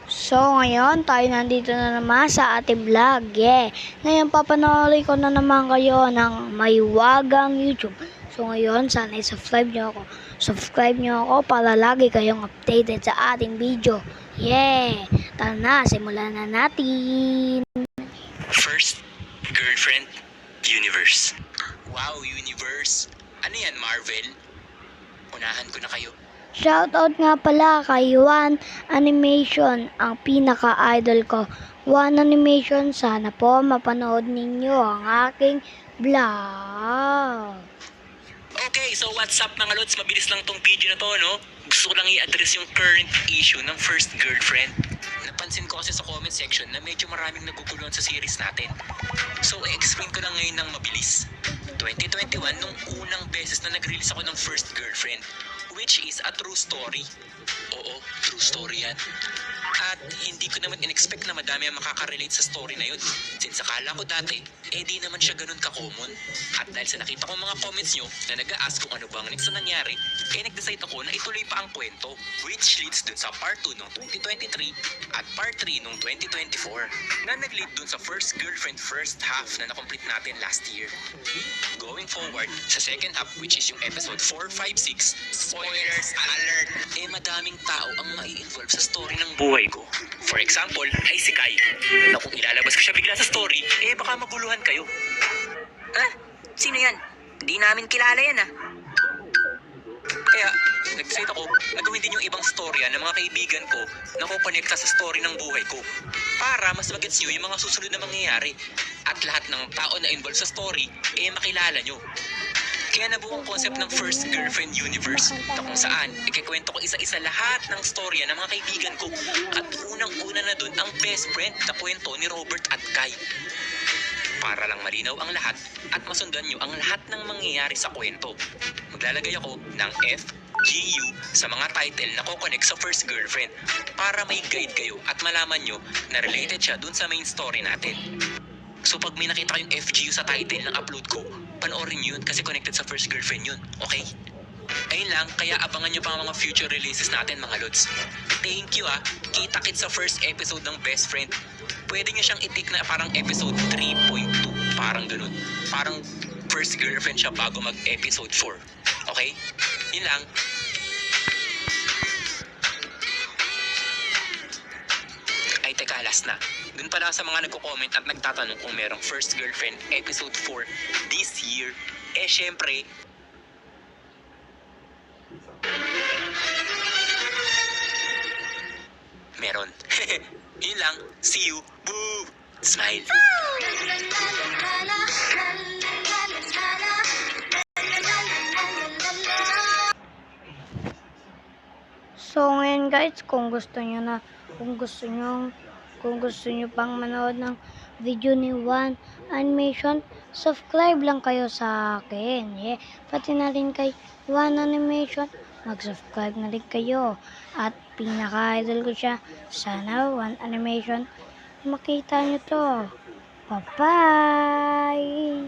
So, ngayon, tayo nandito na naman sa ating vlog. Yeah. Ngayon, papanoorin ko na naman kayo ng Maywagang YouTube. So, ngayon, sana i-subscribe nyo ako. Subscribe nyo ako para lagi kayong updated sa ating video. Yeah! Tara na, simulan na natin. First Girlfriend Universe. Wow, Universe. Ano yan, Marvel? Unahan ko na kayo. Shoutout nga pala kay One Animation, ang pinaka-idol ko. One Animation, sana po mapanood ninyo ang aking vlog. Okay, so what's up mga lods? Mabilis lang tong video na to, no? Gusto ko lang i-address yung current issue ng First Girlfriend. Napansin ko kasi sa comment section na medyo maraming naguguluhan sa series natin. So, i-explain ko lang ngayon ng mabilis. 2021, nung unang beses na nag-release ako ng First Girlfriend, which is a true story. Oo, true story yan. At hindi ko naman in-expect na madami ang makaka-relate sa story na yun. Since akala ko dati, di naman siya ganun ka-common. At dahil sa nakita ko mga comments nyo na nag-a-ask kung ano bang next na nangyari, nag-decide ako na ituloy pa ang kwento, which leads dun sa part 2 noong 2023 at part 3 noong 2024 na nag-lead dun sa First Girlfriend first half na na-complete natin last year. Going forward, sa second half, which is yung episode 4, 5, 6, spoilers alert! Madaming tao ang mai-involve sa story ng buhay ko. For example, ay si Kai, na kung ilalabas ko siya bigla sa story, baka maguluhan kayo. Sino yan? Hindi namin kilala yan Kaya, nag-decide ako na gawin din yung ibang storya ng mga kaibigan ko na kukonekta sa story ng buhay ko para mas magets nyo yung mga susunod na mangyayari at lahat ng tao na involved sa story, makilala nyo. Kaya nabuo ang concept ng First Girlfriend Universe na kung saan ikikwento ko isa-isa lahat ng storya ng mga kaibigan ko at unang-una na dun ang best friend na kwento ni Robert at Kai. Para lang malinaw ang lahat at masundan nyo ang lahat ng mangyayari sa kwento. Maglalagay ako ng F, G, U sa mga title na kukonect sa First Girlfriend para may guide kayo at malaman nyo na related siya dun sa main story natin. So pag may nakita kayong FGU sa title ng upload ko, panoorin nyo yun kasi connected sa First Girlfriend yun, okay? Ayun lang, kaya abangan nyo pa ang mga future releases natin mga lods. Thank you kita-kits sa first episode ng Best Friend. Pwede nyo siyang itik na parang episode 3.2, parang ganun. Parang First Girlfriend siya bago mag-episode 4, okay? Yun lang. Ay teka, last na. Dun pala sa mga nagko-comment at nagtatanong kung merong First Girlfriend episode 4 this year, syempre, meron. Yun lang. See you. Boo! Smile. So, ngayon guys, kung gusto nyo pang manood ng video ni One Animation, subscribe lang kayo sa akin. Yeah. Pati na rin kay One Animation, mag-subscribe na rin kayo. At pinaka-idol ko siya. Sana One Animation, makita nyo to. Bye-bye!